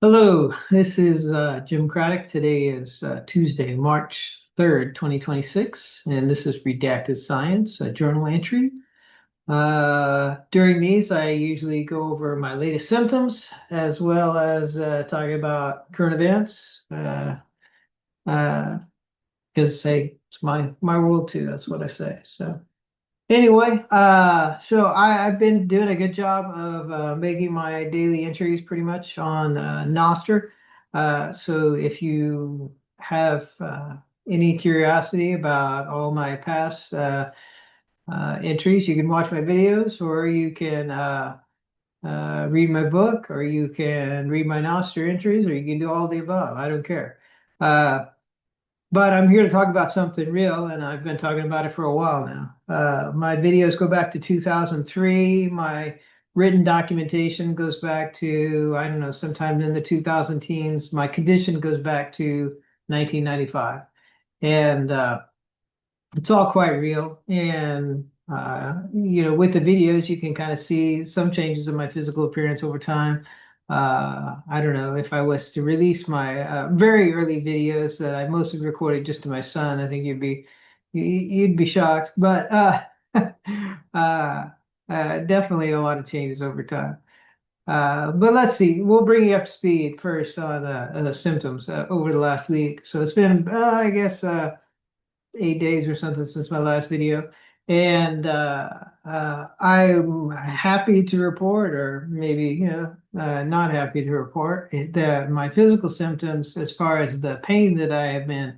Hello, this is Jim Craddock. Today is Tuesday, March 3rd, 2026, and this is Redacted Science, a journal entry. During these, I usually go over my latest symptoms as well as talk about current events, uh, because hey, it's my world too. That's what I say. So. Anyway, I've been doing a good job of making my daily entries pretty much on Nostr. So if you have any curiosity about all my past entries, you can watch my videos, or you can read my book, or you can read my Nostr entries, or you can do all the above. I don't care. Uh, but I'm here to talk about something real, and I've been talking about it for a while now. My videos go back to 2003. My written documentation goes back to, I don't know, sometime in the 2000 teens. My condition goes back to 1995. And it's all quite real. And, with the videos, you can kind of see some changes in my physical appearance over time. I don't know if I was to release my very early videos that I mostly recorded just to my son, I think you'd be shocked. But definitely a lot of changes over time. But let's see. We'll bring you up to speed first on symptoms over the last week. So it's been, I guess, 8 days or something since my last video. And I'm happy to report, or maybe, not happy to report, that my physical symptoms, as far as the pain that I have been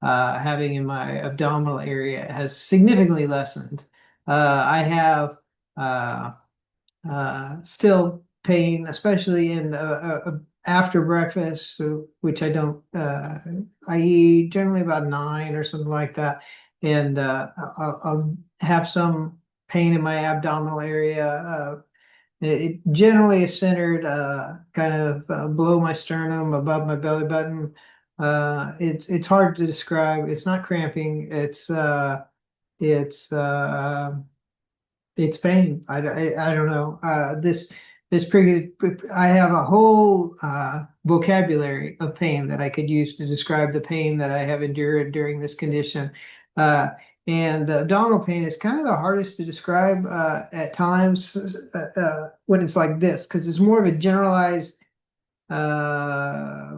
having in my abdominal area, has significantly lessened. I have uh, still pain, especially in after breakfast, so, which I don't. I eat generally about 9 or something like that, and I'll have some pain in my abdominal area. It generally is centered kind of below my sternum, above my belly button. It's hard to describe. It's not cramping. It's it's pain. I don't know. This pretty. I have a whole vocabulary of pain that I could use to describe the pain that I have endured during this condition. Uh, and abdominal pain is kind of the hardest to describe at times when it's like this, because it's more of a generalized uh,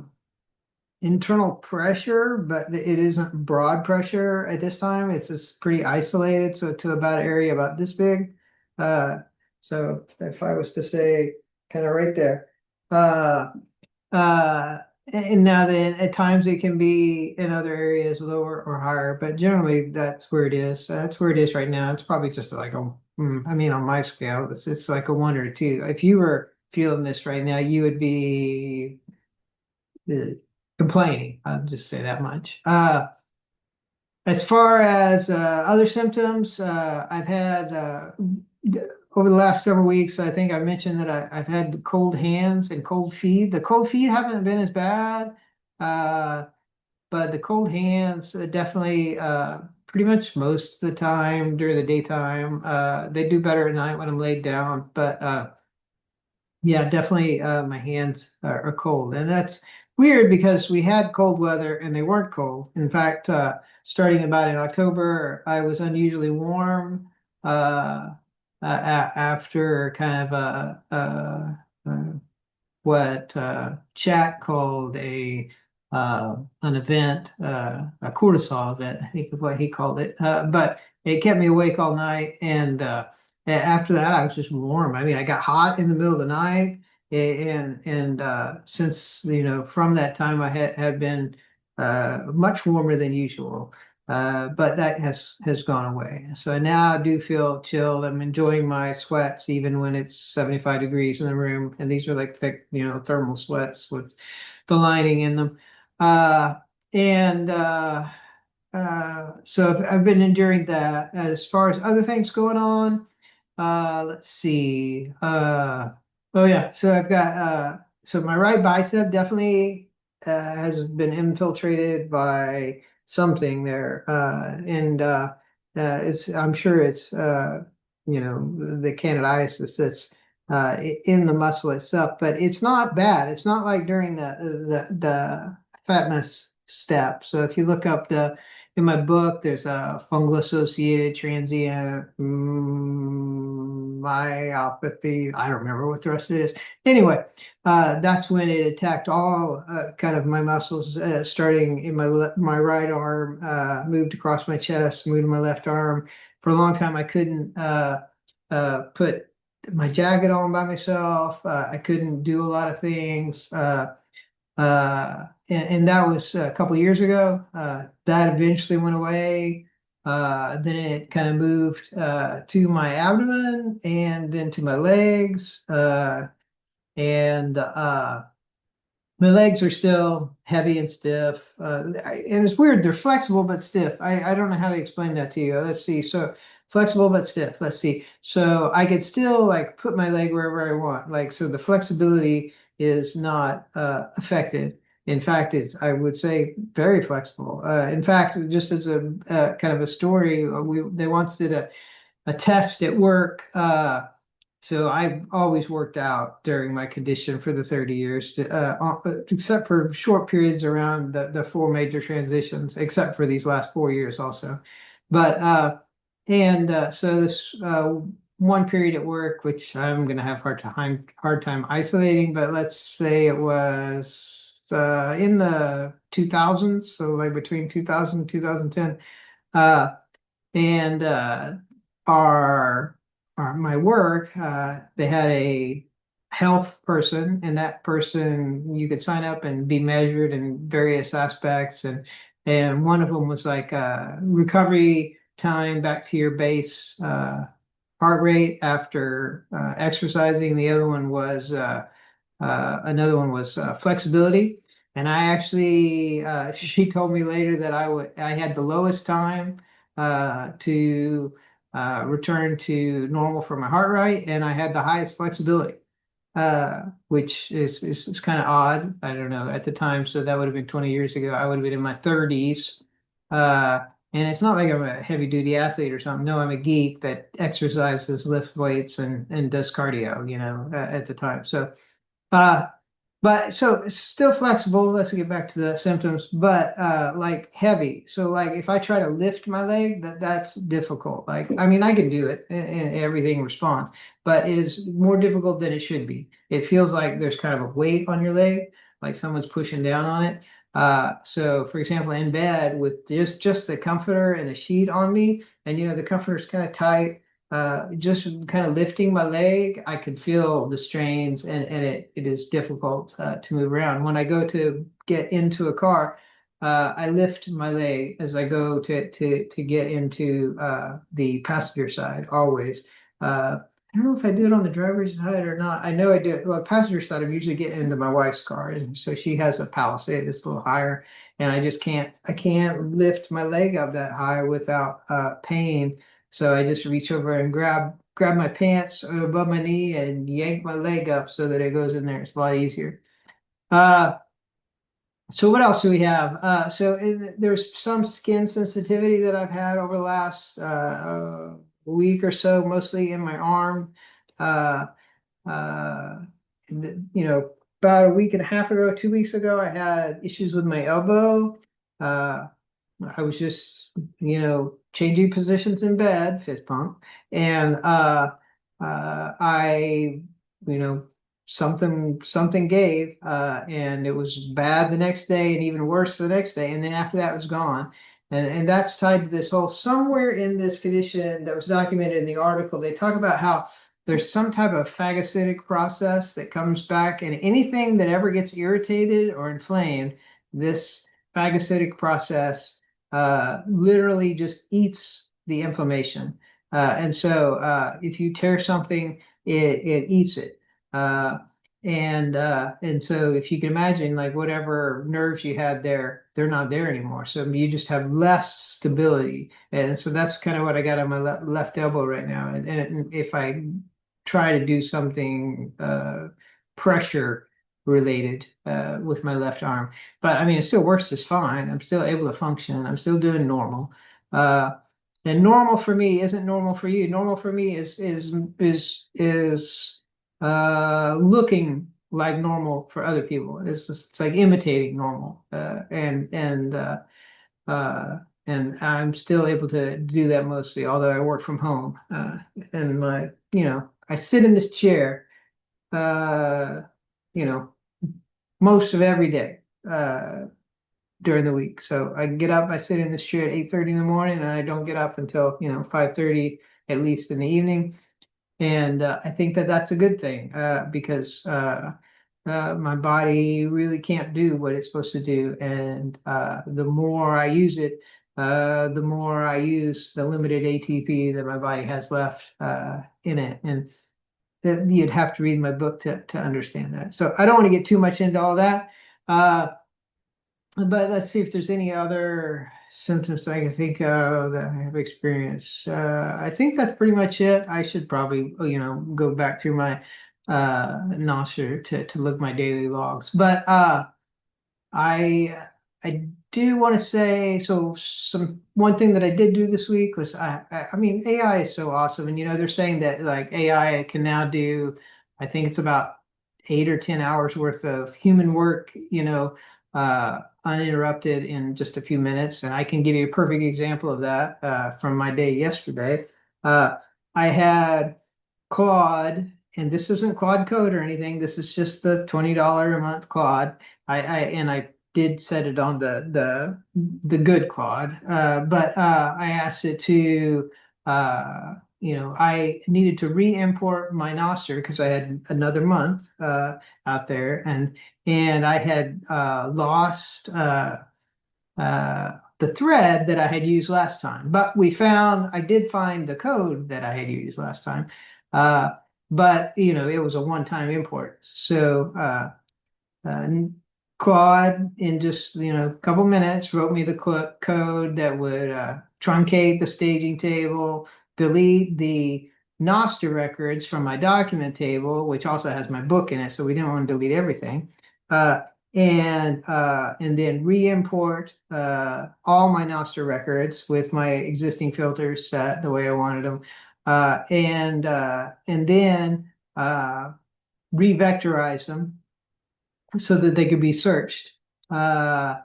internal pressure, but it isn't broad pressure at this time. It's just pretty isolated, so to about an area about this big. Uh, so if I was to say kind of right there. Uh, uh, and now then at times it can be in other areas lower or higher, but generally that's where it is. That's where it is right now. It's probably just like I mean, on my scale, it's like a 1 or 2. If you were feeling this right now, you would be uh, complaining. I'll just say that much. As far as other symptoms, I've had over the last several weeks, I think I mentioned that I've had cold hands and cold feet. The cold feet haven't been as bad, uh, but the cold hands definitely pretty much most of the time during the daytime. They do better at night when I'm laid down, but yeah, definitely. My hands are cold, and that's weird because we had cold weather and they weren't cold. In fact, starting about in October, I was unusually warm after kind of what Chat called an event, a cortisol event, I think is what he called it. But it kept me awake all night, and after that, I was just warm. I mean, I got hot in the middle of the night, and since from that time, I had been much warmer than usual. But that has gone away. So now I do feel chilled. I'm enjoying my sweats even when it's 75 degrees in the room. And these are like thick, thermal sweats with the lining in them. Uh, and so I've been enduring that. As far as other things going on, let's see. Oh yeah, so I've got so my right bicep definitely has been infiltrated by something there, and it's I'm sure it's the candidiasis in the muscle itself, but it's not bad. It's not like during the fatness step. So if you look up in my book, there's a fungal associated transient myopathy. I don't remember what the rest of it is. Anyway, that's when it attacked all kind of my muscles, starting in my right arm, moved across my chest, moved to my left arm. For a long time, I couldn't put my jacket on by myself. I couldn't do a lot of things. And that was a couple years ago. That eventually went away. Then it kind of moved to my abdomen and then to my legs. And my legs are still heavy and stiff. And it's weird. They're flexible but stiff. I don't know how to explain that to you. Let's see. So flexible but stiff. Let's see. So I could still like put my leg wherever I want. Like, so the flexibility is not affected. In fact, it's, I would say, very flexible. In fact, just as a kind of a story, they once did a test at work. So I've always worked out during my condition for the 30 years, except for short periods around the four major transitions, except for these last 4 years also. But so this one period at work, which I'm going to have hard time isolating, but let's say it was in the 2000s, so like between 2000 and 2010. And our, my work, they had a health person, and that person you could sign up and be measured in various aspects, and one of them was like recovery time back to your base heart rate after exercising. The other one was another one was flexibility. And I actually, she told me later that I had the lowest time to return to normal for my heart rate, and I had the highest flexibility, which is kind of odd. I don't know at the time, so that would have been 20 years ago. I would have been in my 30s. And it's not like I'm a heavy duty athlete or something. No, I'm a geek that exercises, lifts weights, and does cardio, at the time. So uh, but so it's still flexible. Let's get back to the symptoms, but like heavy. So like if I try to lift my leg, that's difficult. Like, I mean, I can do it and everything responds, but it is more difficult than it should be. It feels like there's kind of a weight on your leg, like someone's pushing down on it. So for example, in bed with just the comforter and the sheet on me, and the comforter's kind of tight, just kind of lifting my leg, I could feel the strains, and it is difficult to move around. When I go to get into a car, I lift my leg as I go to get into the passenger side always. I don't know if I do it on the driver's side or not. I know I do it. Well, the passenger side, I'm usually getting into my wife's car, and so she has a Palisade that's a little higher, and I can't lift my leg up that high without pain. So I just reach over and grab my pants above my knee and yank my leg up so that it goes in there. It's a lot easier. Uh, so what else do we have? There's some skin sensitivity that I've had over the last week or so, mostly in my arm. Uh, uh, about a week and a half ago, 2 weeks ago, I had issues with my elbow. Uh, I was just, changing positions in bed, fist pump, and I, you know, something gave, and it was bad the next day, and even worse the next day, and then after that it was gone. And that's tied to this whole somewhere in this condition that was documented in the article. They talk about how there's some type of phagocytic process that comes back, and anything that ever gets irritated or inflamed, this phagocytic process literally just eats the inflammation. And so if you tear something, it eats it. And so if you can imagine, like whatever nerves you had there, they're not there anymore. So you just have less stability. And so that's kind of what I got on my left elbow right now. And if I try to do something pressure related with my left arm, but I mean, it still works just fine. I'm still able to function. I'm still doing normal. Uh, and normal for me isn't normal for you. Normal for me is looking like normal for other people. It's like imitating normal, and I'm still able to do that mostly, although I work from home. And I sit in this chair, uh, you know, most of every day during the week. So I get up, I sit in this chair at 8:30 in the morning, and I don't get up until 5:30 at least in the evening. And I think that that's a good thing because my body really can't do what it's supposed to do. And the more I use it, the more I use the limited ATP that my body has left in it. And you'd have to read my book to understand that. So I don't want to get too much into all that. Uh, but let's see if there's any other symptoms that I can think of that I have experienced. I think that's pretty much it. I should probably, go back through my Nostr to look my daily logs. But I I do want to say some one thing that I did do this week was I mean AI is so awesome, and they're saying that like AI can now do, I think it's about 8 or 10 hours worth of human work, uninterrupted in just a few minutes. And I can give you a perfect example of that from my day yesterday. Uh, I had Claude, and this isn't Claude Code or anything. This is just the $20 a month Claude. I did set it on the good Claude, but I asked it to, I needed to re-import my Nostr because I had another month out there, and I had lost the thread that I had used last time. But I did find the code that I had used last time. Uh, but it was a one-time import. So uh, Claude, in just a couple minutes, wrote me the code that would truncate the staging table, delete the Nostr records from my document table, which also has my book in it, so we didn't want to delete everything. Uh, and then re-import all my Nostr records with my existing filters set the way I wanted them, and then re-vectorize them so that they could be searched, uh,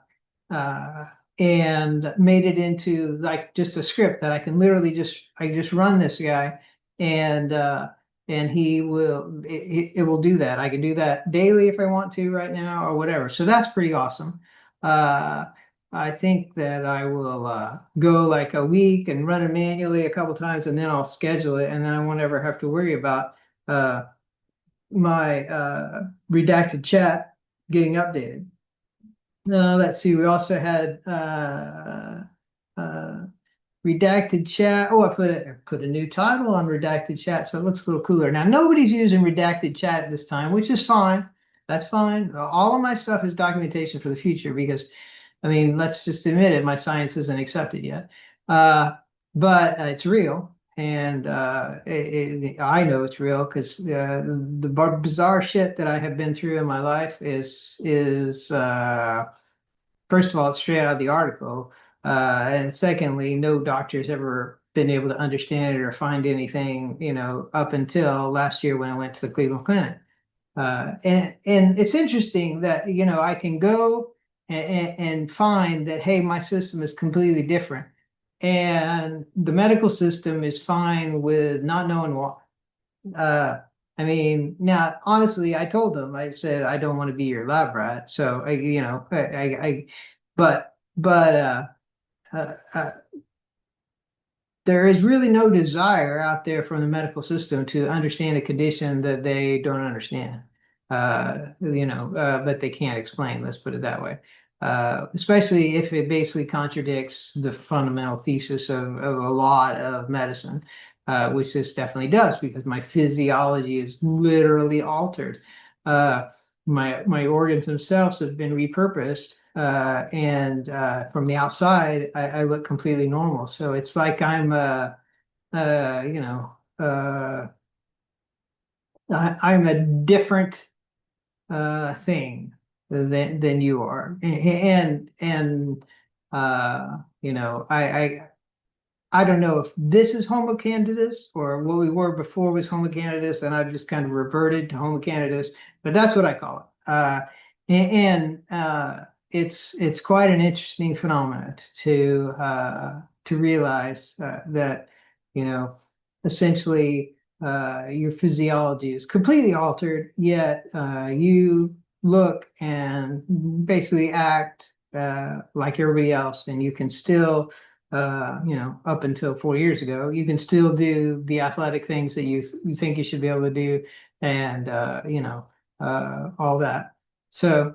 uh, and made it into like just a script that I can literally just run this guy, and it will do that. I can do that daily if I want to right now or whatever. So that's pretty awesome. Uh, I think that I will go like a week and run it manually a couple times, and then I'll schedule it, and then I won't ever have to worry about uh, my redacted chat getting updated. Let's see. We also had uh, redacted chat. Oh, I put a new title on redacted chat, so it looks a little cooler. Now nobody's using redacted chat at this time, which is fine. That's fine. All of my stuff is documentation for the future because, I mean, let's just admit it, my science isn't accepted yet. But it's real. And I know it's real because the bizarre shit that I have been through in my life is first of all, it's straight out of the article. And secondly, no doctor's ever been able to understand it or find anything, up until last year when I went to the Cleveland Clinic. And it's interesting that, I can go and find that, hey, my system is completely different. And the medical system is fine with not knowing why. Uh, I mean, now, honestly, I told them, I said, I don't want to be your lab rat. So but there is really no desire out there from the medical system to understand a condition that they don't understand. But they can't explain, let's put it that way. Especially if it basically contradicts the fundamental thesis of a lot of medicine, which this definitely does, because my physiology is literally altered. My organs themselves have been repurposed, and from the outside, I look completely normal. So it's like I'm, uh, you know, uh, I'm a different thing than you are, and I I don't know if this is Homo candidatus or what we were before was Homo candidatus, and I've just kind of reverted to Homo candidatus, but that's what I call it. It's quite an interesting phenomenon to realize that essentially your physiology is completely altered, yet you look and basically act like everybody else, and you can still up until 4 years ago, you can still do the athletic things that you think you should be able to do, and all that. So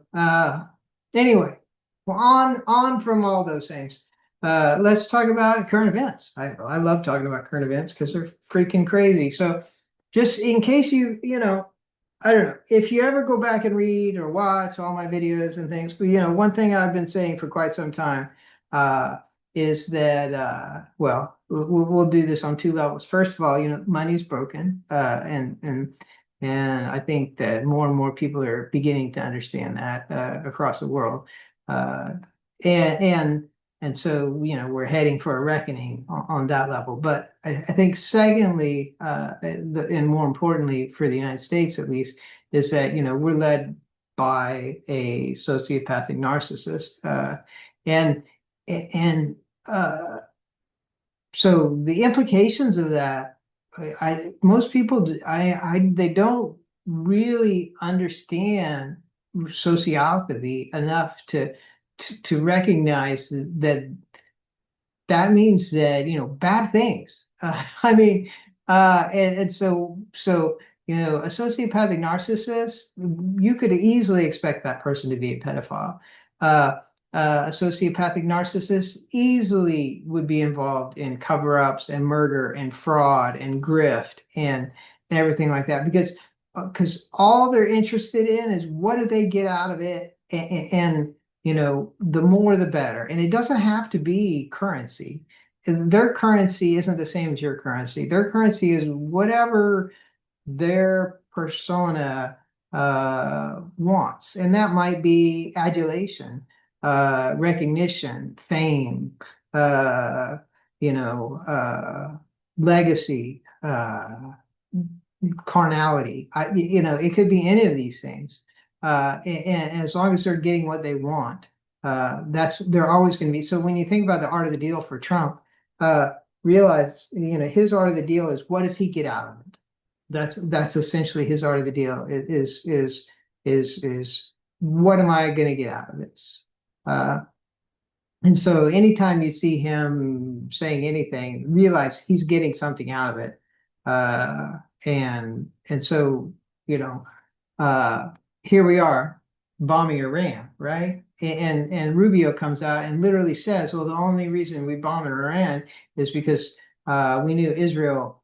anyway, well, on from all those things. Let's talk about current events. I love talking about current events because they're freaking crazy. So just in case I don't know if you ever go back and read or watch all my videos and things, but one thing I've been saying for quite some time uh, is that well, we'll do this on two levels. First of all, money's broken, and I think that more and more people are beginning to understand that across the world, and and and so we're heading for a reckoning on that level. But I think secondly, and more importantly for the United States at least, is that we're led by a sociopathic narcissist, and and so the implications of that, most people, they don't really understand sociopathy enough to recognize that that means that bad things. I mean, and so a sociopathic narcissist, you could easily expect that person to be a pedophile. Uh, a sociopathic narcissist easily would be involved in cover-ups and murder and fraud and grift and everything like that because all they're interested in is what do they get out of it, and the more the better. And it doesn't have to be currency. Their currency isn't the same as your currency. Their currency is whatever their persona wants. And that might be adulation, recognition, fame, uh, legacy, carnality. It could be any of these things. And as long as they're getting what they want, they're always going to be. So when you think about the art of the deal for Trump, uh, realize his art of the deal is what does he get out of it? That's essentially his art of the deal is what am I going to get out of this? Uh, and so anytime you see him saying anything, realize he's getting something out of it. And so, you know, uh, here we are bombing Iran, right? And Rubio comes out and literally says, well, the only reason we bombed Iran is because we knew Israel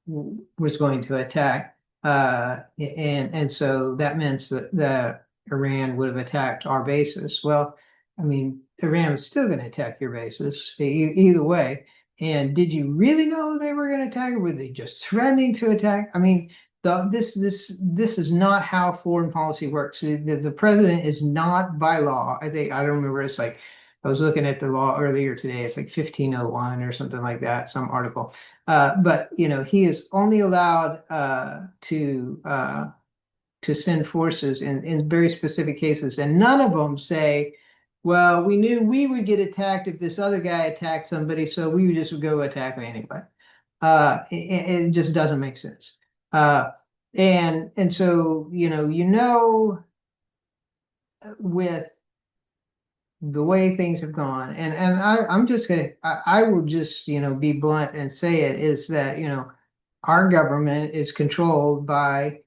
was going to attack. And so that meant that Iran would have attacked our bases. Well, I mean, Iran was still going to attack your bases either way. And did you really know they were going to attack, or were they just threatening to attack? I mean, this is not how foreign policy works. The president is not by law. I don't remember. It's like I was looking at the law earlier today. It's like 1501 or something like that, some article. But he is only allowed to send forces in very specific cases, and none of them say, well, we knew we would get attacked if this other guy attacked somebody, so we would just go attack him anyway. It just doesn't make sense. And so with the way things have gone, and I'm just I will just be blunt and say it is that our government is controlled by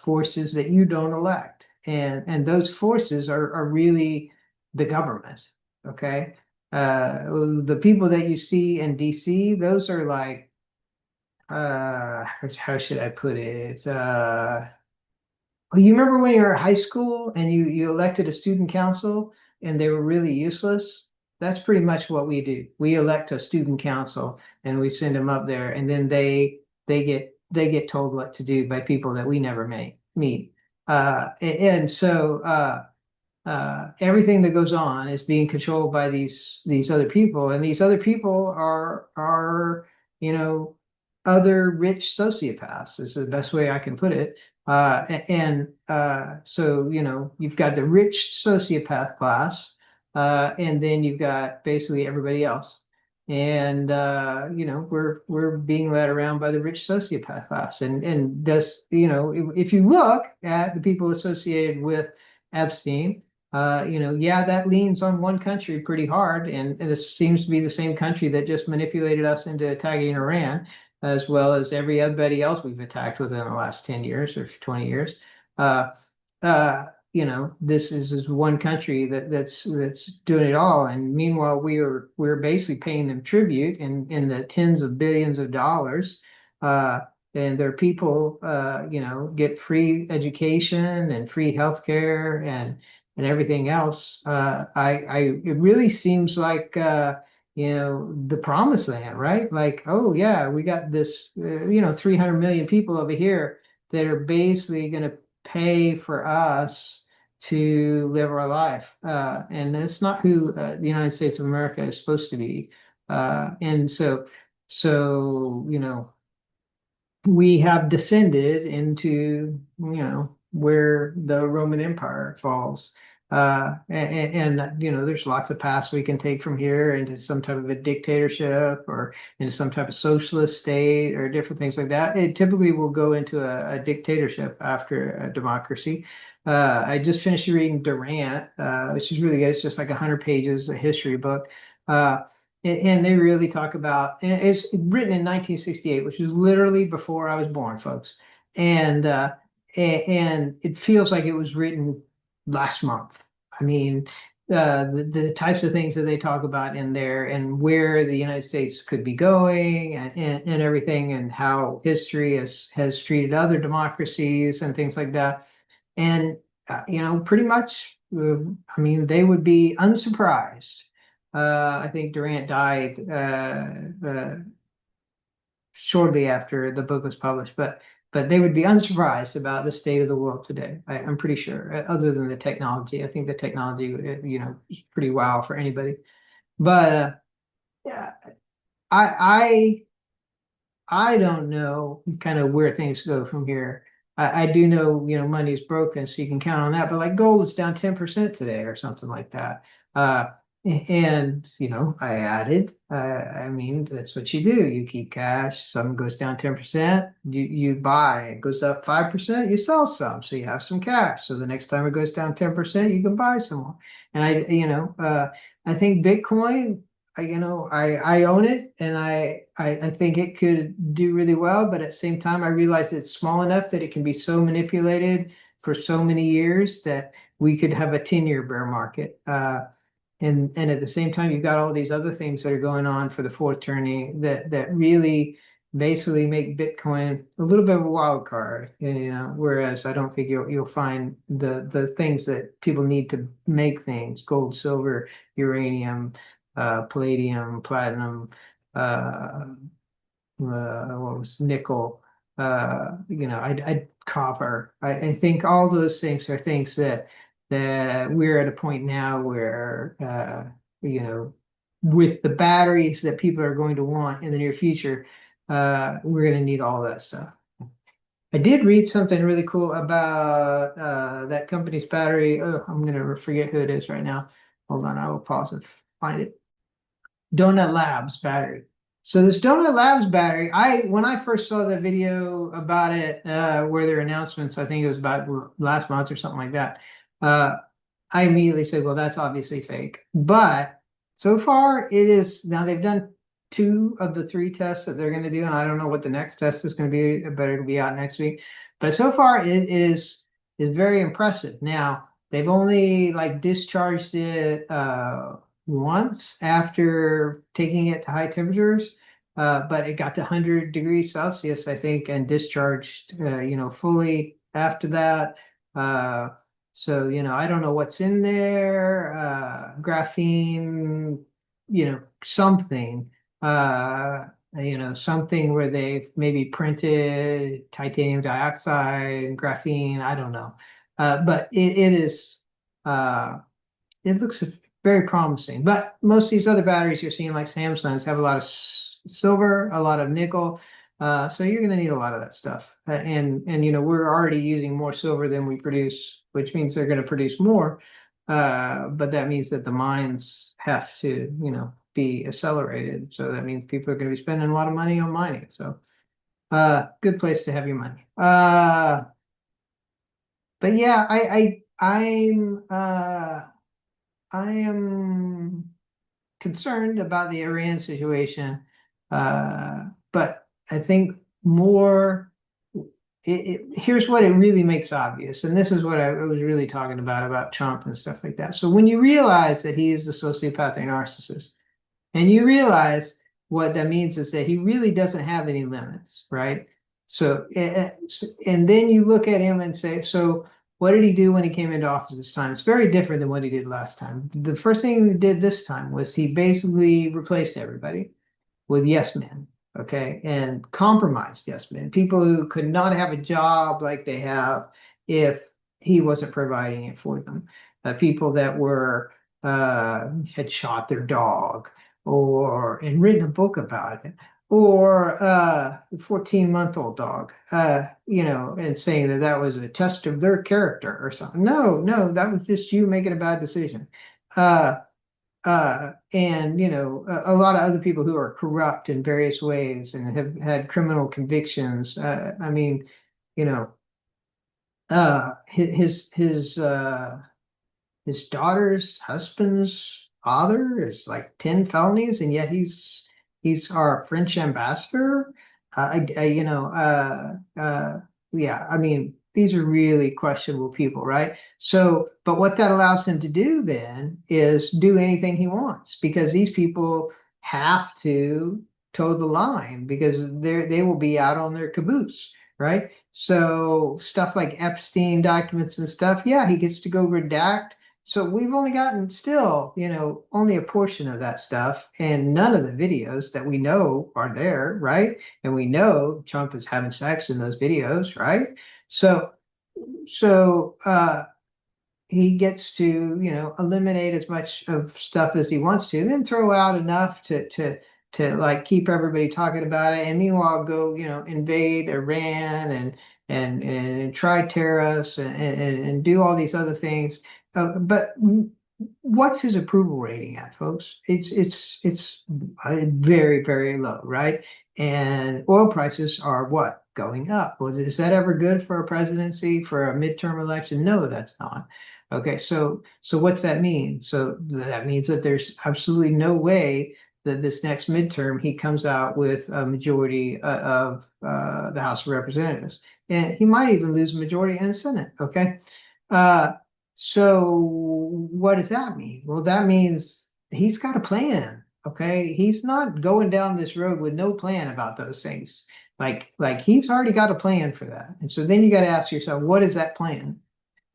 forces that you don't elect, and those forces are really the government. Okay, the people that you see in DC, those are like how should I put it? You remember when you were in high school and you elected a student council and they were really useless? That's pretty much what we do. We elect a student council and we send them up there, and then they get told what to do by people that we never meet. And so everything that goes on is being controlled by these other people, and these other people are you know other rich sociopaths is the best way I can put it. So you've got the rich sociopath class, and then you've got basically everybody else. And we're being led around by the rich sociopath class, and this if you look at the people associated with Epstein, yeah, that leans on one country pretty hard, and this seems to be the same country that just manipulated us into attacking Iran, as well as everybody else we've attacked within the last 10 years or 20 years. Uh, this is one country that's doing it all, and meanwhile we're basically paying them tribute in the tens of billions of dollars. And their people, get free education and free healthcare and everything else. It really seems like the promised land, right? Like, oh yeah, we got this 300 million people over here that are basically going to pay for us to live our life, and that's not who the United States of America is supposed to be. And so we have descended into, where the Roman Empire falls. There's lots of paths we can take from here into some type of a dictatorship or into some type of socialist state or different things like that. It typically will go into a dictatorship after a democracy. I just finished reading Durant, which is really good. It's just like 100 pages, a history book. And they really talk about, and it's written in 1968, which is literally before I was born, folks. And and it feels like it was written last month. I mean, the types of things that they talk about in there and where the United States could be going and everything, and how history has treated other democracies and things like that. And pretty much, I mean, they would be unsurprised. I think Durant died shortly after the book was published, but they would be unsurprised about the state of the world today. I'm pretty sure, other than the technology. I think the technology, is pretty wow for anybody. But yeah, I I don't know kind of where things go from here. I do know, money's broken, so you can count on that. But like gold is down 10% today or something like that. Uh, and I added, I mean, that's what you do. You keep cash, some goes down 10%, you buy, it goes up 5%, you sell some, so you have some cash. So the next time it goes down 10%, you can buy some more. And I think Bitcoin, I own it, and I think it could do really well, but at the same time, I realize it's small enough that it can be so manipulated for so many years that we could have a 10-year bear market. And at the same time, you've got all these other things that are going on for the fourth turning that really basically make Bitcoin a little bit of a wild card. Whereas I don't think you'll find the things that people need to make things: gold, silver, uranium, palladium, platinum, what was nickel, copper. I think all those things are things that we're at a point now where, with the batteries that people are going to want in the near future, we're going to need all that stuff. I did read something really cool about that company's battery. Oh, I'm going to forget who it is right now. Hold on, I will pause and find it. Donut Labs battery. So this Donut Labs battery, when I first saw the video about it, where their announcements, I think it was about last month or something like that. I immediately said, well, that's obviously fake. But so far it is. Now they've done 2 of the 3 tests that they're going to do, and I don't know what the next test is going to be. But it'll be out next week. But so far it is very impressive. Now they've only like discharged it once after taking it to high temperatures, but it got to 100 degrees Celsius, I think, and discharged, fully after that. So, I don't know what's in there, graphene, something, something where they've maybe printed titanium dioxide and graphene. I don't know. But it is it looks very promising. But most of these other batteries you're seeing, like Samsung's, have a lot of silver, a lot of nickel. So you're going to need a lot of that stuff. And we're already using more silver than we produce, which means they're going to produce more. But that means that the mines have to, be accelerated. So that means people are going to be spending a lot of money on mining. So good place to have your money. But yeah, I am concerned about the Iran situation, but I think more. Here's what it really makes obvious, and this is what I was really talking about Trump and stuff like that. So when you realize that he is a sociopathic narcissist, and you realize what that means is that he really doesn't have any limits, right? So, and then you look at him and say, so what did he do when he came into office this time? It's very different than what he did last time. The first thing he did this time was he basically replaced everybody with yes men, okay, and compromised yes men, people who could not have a job like they have if he wasn't providing it for them, people that were had shot their dog or and written a book about it, or a 14-month-old dog, and saying that that was a test of their character or something. No, that was just you making a bad decision. And a lot of other people who are corrupt in various ways and have had criminal convictions. I mean, you know, his daughter's husband's father is like 10 felonies, and yet he's our French ambassador. Yeah, I mean, these are really questionable people, right? So, but what that allows him to do then is do anything he wants, because these people have to toe the line because they will be out on their caboose, right? So stuff like Epstein documents and stuff, yeah, he gets to go redact. So we've only gotten still, only a portion of that stuff, and none of the videos that we know are there, right? And we know Trump is having sex in those videos, right? So, so he gets to, eliminate as much of stuff as he wants to, and then throw out enough to like keep everybody talking about it, and meanwhile go, invade Iran and try tariffs and do all these other things. But what's his approval rating at, folks? It's very, very low, right? And oil prices are what? Going up. Well, is that ever good for a presidency, for a midterm election? No, that's not. Okay, so what's that mean? So that means that there's absolutely no way that this next midterm he comes out with a majority of the House of Representatives, and he might even lose a majority in the Senate. Okay, uh, so what does that mean? Well, that means he's got a plan. Okay, he's not going down this road with no plan about those things. Like he's already got a plan for that, and so then you got to ask yourself, what is that plan?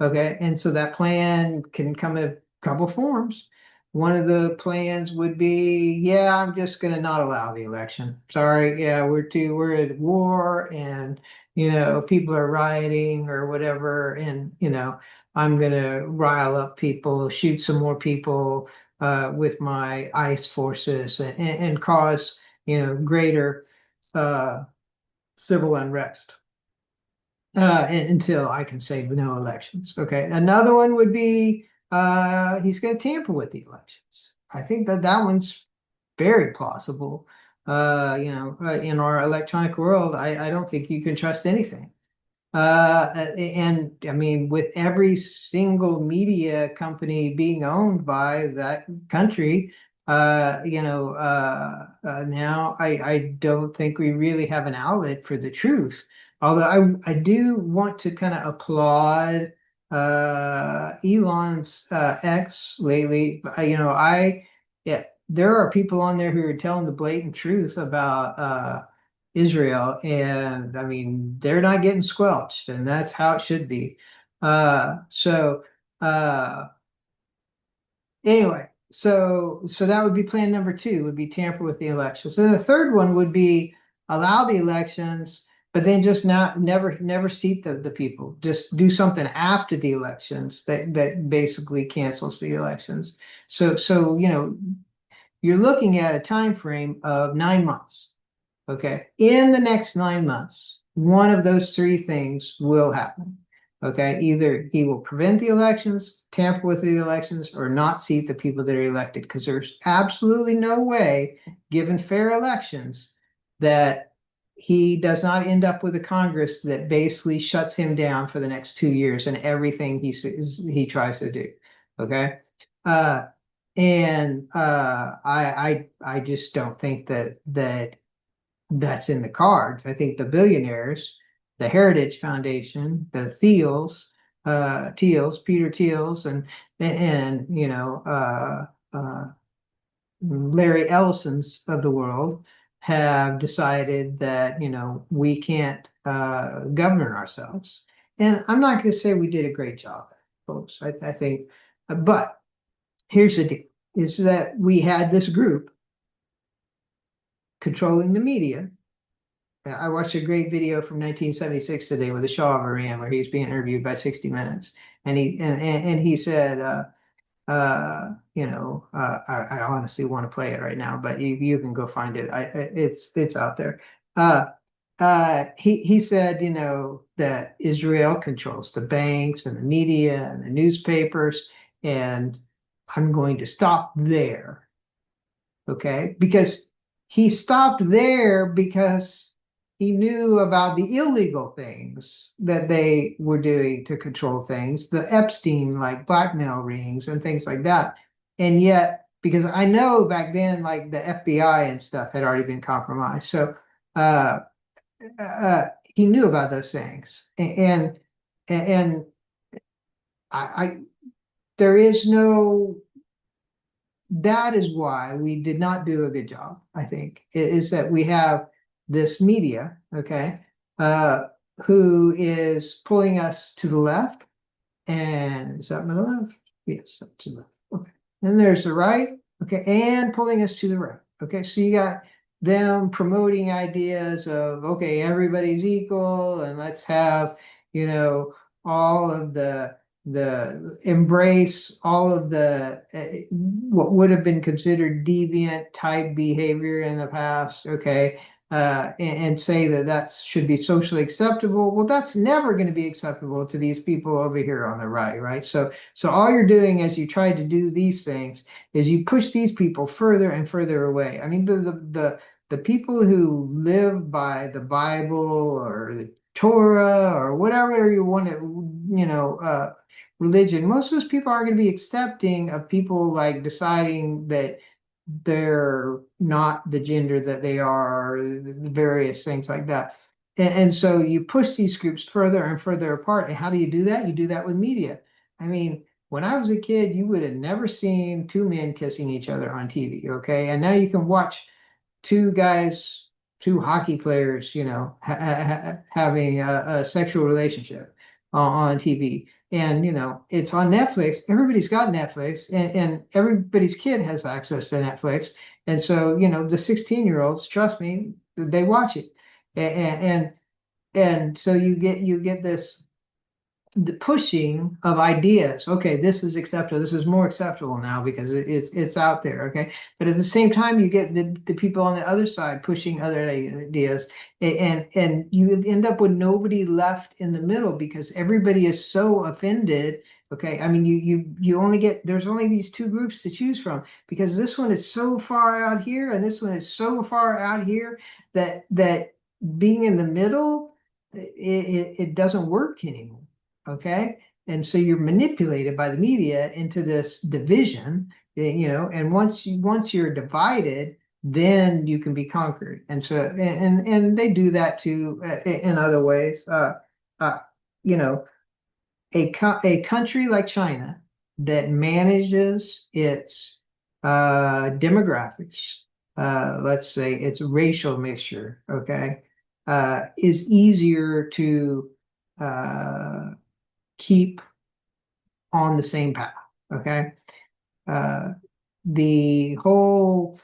Okay, and so that plan can come in a couple forms. One of the plans would be, yeah, I'm just going to not allow the election. Sorry, yeah, we're at war, and people are rioting or whatever, and I'm going to rile up people, shoot some more people with my ICE forces, and cause greater uh, civil unrest until I can say no elections. Okay. Another one would be he's going to tamper with the elections. I think that one's very plausible. In our electronic world, I don't think you can trust anything. And I mean, with every single media company being owned by that country, now I don't think we really have an outlet for the truth. Although I do want to kind of applaud Elon's X lately. Yeah, there are people on there who are telling the blatant truth about Israel, and I mean they're not getting squelched, and that's how it should be. So anyway, so that would be plan number two, would be tamper with the elections. And the third one would be allow the elections, but then just not never seat the people. Just do something after the elections that basically cancels the elections. So you're looking at a time frame of 9 months. Okay. In the next 9 months, one of those three things will happen. Okay. Either he will prevent the elections, tamper with the elections, or not seat the people that are elected. Because there's absolutely no way, given fair elections, that he does not end up with a Congress that basically shuts him down for the next 2 years and everything he tries to do. Okay. Uh, I just don't think that that's in the cards. I think the billionaires, the Heritage Foundation, the Peter Thiels, and Larry Ellison's of the world have decided that we can't govern ourselves. And I'm not going to say we did a great job, folks. I think, but here's the deal: is that we had this group controlling the media. I watched a great video from 1976 today with the Shah of Iran, where he's being interviewed by 60 Minutes, and he said, I honestly want to play it right now, but you can go find it. It's out there. He said, that Israel controls the banks and the media and the newspapers, and I'm going to stop there. Okay, because he stopped there because he knew about the illegal things that they were doing to control things, the Epstein like blackmail rings and things like that. And yet, because I know back then, like the FBI and stuff had already been compromised, so uh, he knew about those things, and I there is no that is why we did not do a good job, I think, is that we have this media, okay, uh, who is pulling us to the left. And is that to the left? Yes, up to the left. Okay. Then there's the right, okay, and pulling us to the right. Okay, so you got them promoting ideas of, okay, everybody's equal, and let's have, all of the embrace all of the what would have been considered deviant type behavior in the past, okay, and say that should be socially acceptable. Well, that's never going to be acceptable to these people over here on the right, right? So all you're doing as you try to do these things is you push these people further and further away. I mean, the people who live by the Bible or the Torah or whatever you want to, religion, most of those people aren't going to be accepting of people like deciding that they're not the gender that they are, the various things like that. And so you push these groups further and further apart. And how do you do that? You do that with media. I mean, when I was a kid, you would have never seen two men kissing each other on TV, okay? And now you can watch two guys, two hockey players, having a sexual relationship on TV. And it's on Netflix. Everybody's got Netflix, and everybody's kid has access to Netflix. And so, the 16-year-olds, trust me, they watch it. And so you get this the pushing of ideas. Okay, this is acceptable. This is more acceptable now because it's out there. Okay, but at the same time, you get the people on the other side pushing other ideas, and you end up with nobody left in the middle because everybody is so offended. Okay, I mean, you only get there's only these two groups to choose from because this one is so far out here and this one is so far out here that being in the middle it doesn't work anymore. Okay. And so you're manipulated by the media into this division, and once you're divided, then you can be conquered. And so and they do that too in other ways. Uh, you know, a country like China that manages its demographics, let's say its racial mixture, okay, is easier to keep on the same path. Okay. Uh, the whole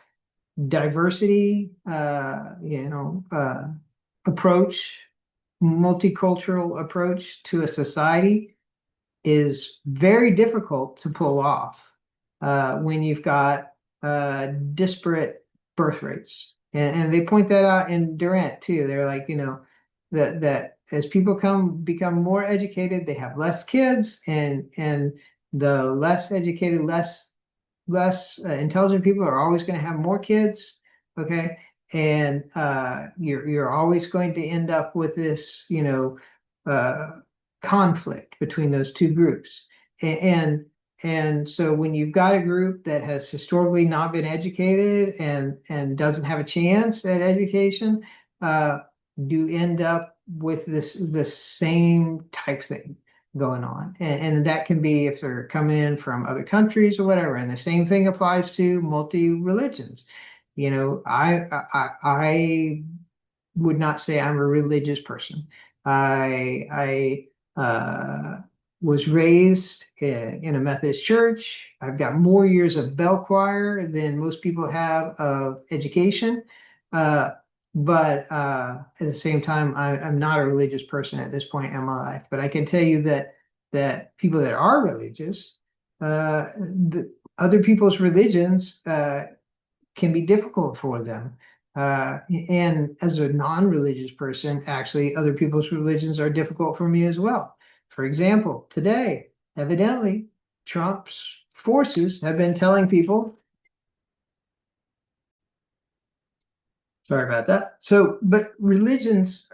diversity, approach multicultural approach to a society is very difficult to pull off when you've got disparate birth rates. And they point that out in Durant too. They're like, that as people become more educated, they have less kids, and the less educated, less intelligent people are always going to have more kids. Okay. And you're always going to end up with this, uh, conflict between those two groups. And so when you've got a group that has historically not been educated and doesn't have a chance at education, you end up with this same type thing going on. And that can be if they're coming in from other countries or whatever. And the same thing applies to multi-religions. I would not say I'm a religious person. I was raised in a Methodist church. I've got more years of bell choir than most people have of education. Uh, but at the same time, I'm not a religious person at this point in my life. But I can tell you that people that are religious, other people's religions can be difficult for them. And as a non-religious person, actually, other people's religions are difficult for me as well. For example, today, evidently, Trump's forces have been telling people, sorry about that. So, but religions,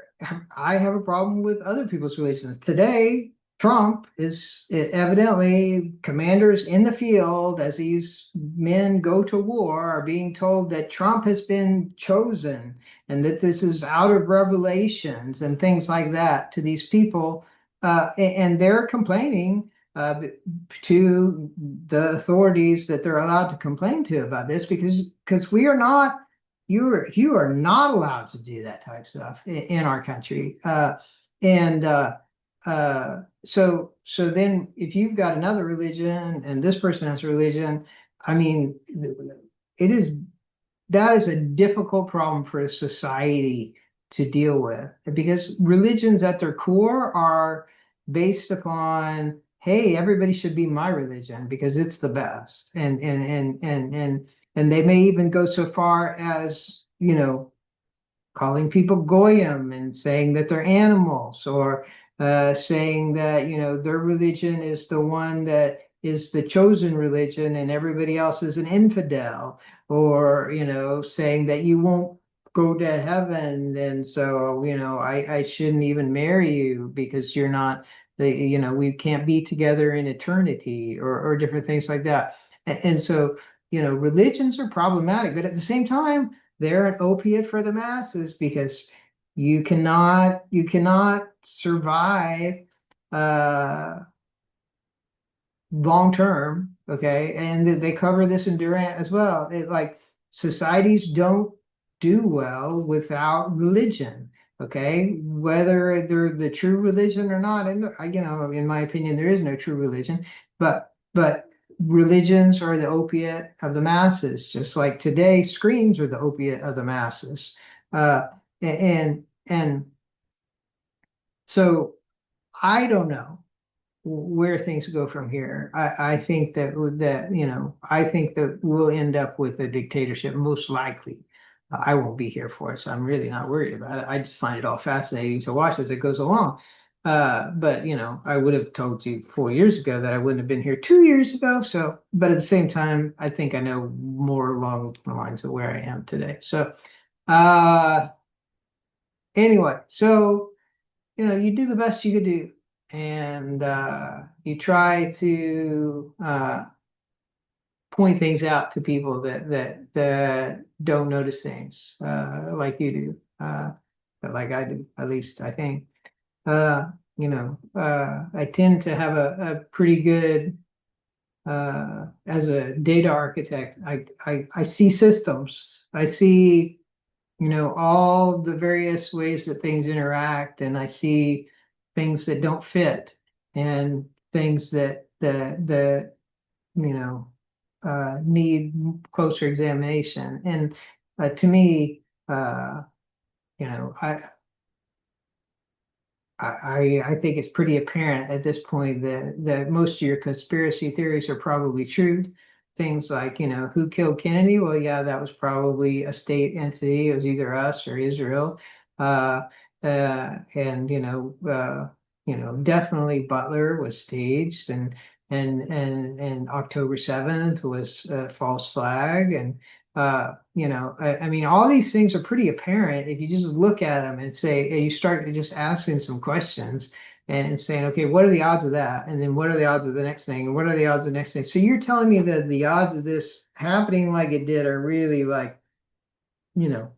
I have a problem with other people's religions. Today, Trump is evidently commanders in the field as these men go to war are being told that Trump has been chosen and that this is out of revelations and things like that to these people. And they're complaining to the authorities that they're allowed to complain to about this because we are not you are not allowed to do that type of stuff in our country. And so then if you've got another religion and this person has a religion, I mean, it is that is a difficult problem for a society to deal with because religions at their core are based upon, hey, everybody should be my religion because it's the best. And they may even go so far as, calling people goyim and saying that they're animals, or saying that their religion is the one that is the chosen religion and everybody else is an infidel, or saying that you won't go to heaven, and so I shouldn't even marry you because you're not we can't be together in eternity, or different things like that. And so religions are problematic, but at the same time they're an opiate for the masses because you cannot survive uh, long term. Okay, and they cover this in Durant as well. Like societies don't do well without religion. Okay, whether they're the true religion or not, and in my opinion, there is no true religion, but religions are the opiate of the masses, just like today screens are the opiate of the masses. And so I don't know where things go from here. I think I think that we'll end up with a dictatorship most likely. I won't be here for it, so I'm really not worried about it. I just find it all fascinating to watch as it goes along. But I would have told you 4 years ago that I wouldn't have been here 2 years ago. So, but at the same time, I think I know more along the lines of where I am today. So, uh, anyway, so you do the best you could do, and you try to point things out to people that don't notice things like you do, but like I do, at least I think. I tend to have a pretty good as a data architect. I see systems. I see all the various ways that things interact, and I see things that don't fit and things that need closer examination. And to me, I I think it's pretty apparent at this point that most of your conspiracy theories are probably true. Things like, who killed Kennedy? Well, yeah, that was probably a state entity. It was either us or Israel. Uh, and definitely Butler was staged, and October 7th was a false flag, and I mean, all these things are pretty apparent if you just look at them and say, and you start just asking some questions and saying, okay, what are the odds of that? And then what are the odds of the next thing? And what are the odds of the next thing? So you're telling me that the odds of this happening like it did are really like, you know,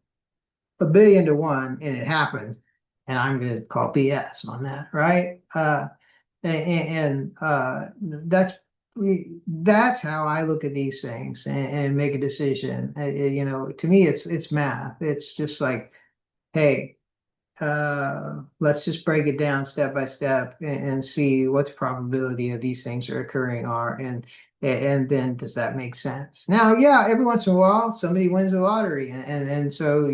1 billion to 1, and it happened. And I'm going to call BS on that, right? That's that's how I look at these things and make a decision. To me, it's math. It's just like, hey, let's just break it down step by step and see what the probability of these things are occurring are, and then does that make sense? Now, yeah, every once in a while somebody wins the lottery, and so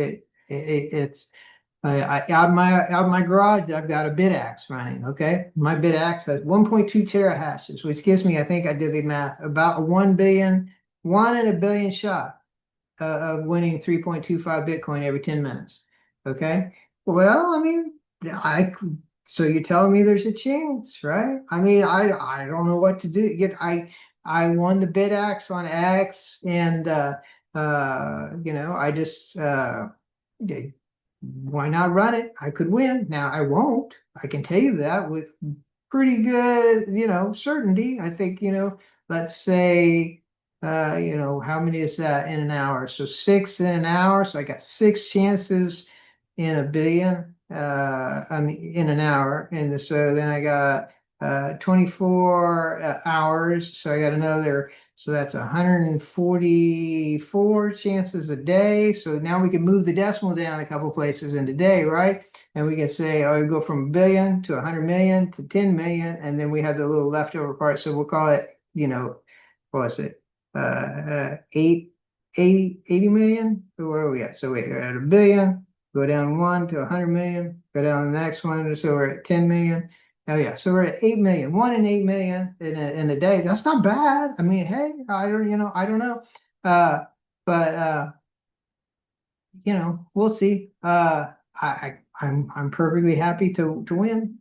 it's out of my garage, I've got a BitAxe running. Okay, my BitAxe has 1.2 terahashes, which gives me, I think I did the math, about 1 in a billion shot of winning 3.25 Bitcoin every 10 minutes. Okay, well, I mean, I so you're telling me there's a chance, right? I mean, I don't know what to do. Yet I won the BitAxe on X, and I just why not run it? I could win. Now I won't. I can tell you that with pretty good, certainty. I think, let's say, how many is that in an hour? So 6 in an hour. So I got 6 chances in 1 billion, I mean, in an hour. And so then I got 24 hours. So I got another, so that's 144 chances a day. So now we can move the decimal down a couple places in the day, right? And we can say, oh, we go from 1 billion to 100 million to 10 million, and then we have the little leftover part. So we'll call it, what was it? 80 million? Where are we at? So wait, we're at 1 billion, go down 1 to 100 million, go down the next one. So we're at 10 million. Oh yeah, so we're at 8 million, 1 in 8 million in a day. That's not bad. I mean, hey, I don't know. But we'll see. I'm perfectly happy to win.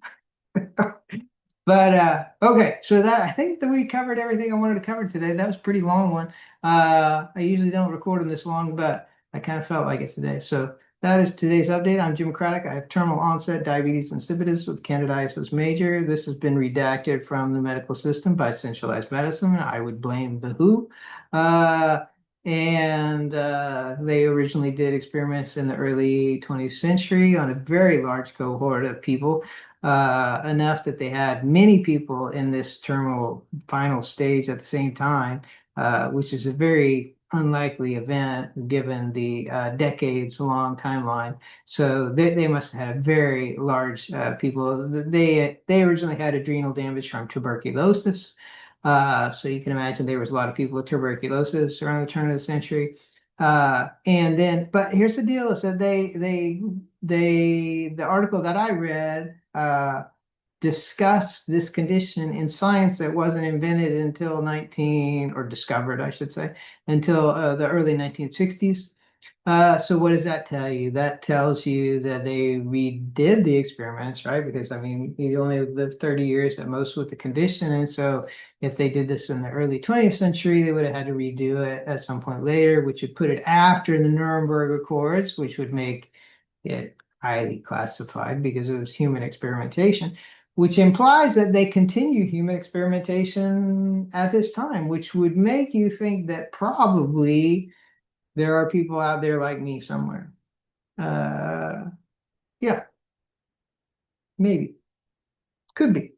But okay, so that I think that we covered everything I wanted to cover today. That was a pretty long one. I usually don't record them this long, but I kind of felt like it today. So that is today's update. I'm Jim Craddock. I have terminal onset diabetes insipidus with candidiasis major. This has been redacted from the medical system by centralized medicine. I would blame the WHO. And they originally did experiments in the early 20th century on a very large cohort of people, enough that they had many people in this terminal final stage at the same time, which is a very unlikely event given the decades-long timeline. So they must have had very large people. They originally had adrenal damage from tuberculosis. So you can imagine there was a lot of people with tuberculosis around the turn of the century. But here's the deal: is that the article that I read discussed this condition in science that wasn't invented until or discovered, I should say, until the early 1960s. So what does that tell you? That tells you that they redid the experiments, right? Because I mean, you only lived 30 years at most with the condition. And so if they did this in the early 20th century, they would have had to redo it at some point later, which would put it after the Nuremberg Accords, which would make it highly classified because it was human experimentation, which implies that they continue human experimentation at this time, which would make you think that probably there are people out there like me somewhere. Uh, yeah, maybe. Could be.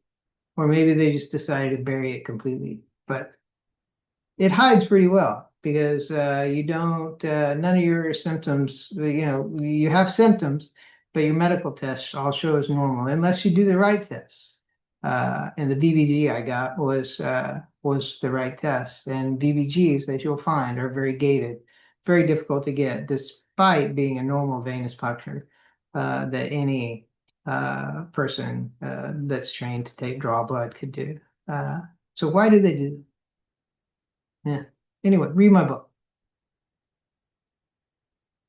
Or maybe they just decided to bury it completely. But it hides pretty well because you don't, none of your symptoms, you have symptoms, but your medical tests all show as normal unless you do the right tests. And the VBG I got was the right test. And VBGs, as you'll find, are very gated, very difficult to get, despite being a normal venous puncture that any person that's trained to draw blood could do. So why do they do that? Yeah. Anyway, read my book.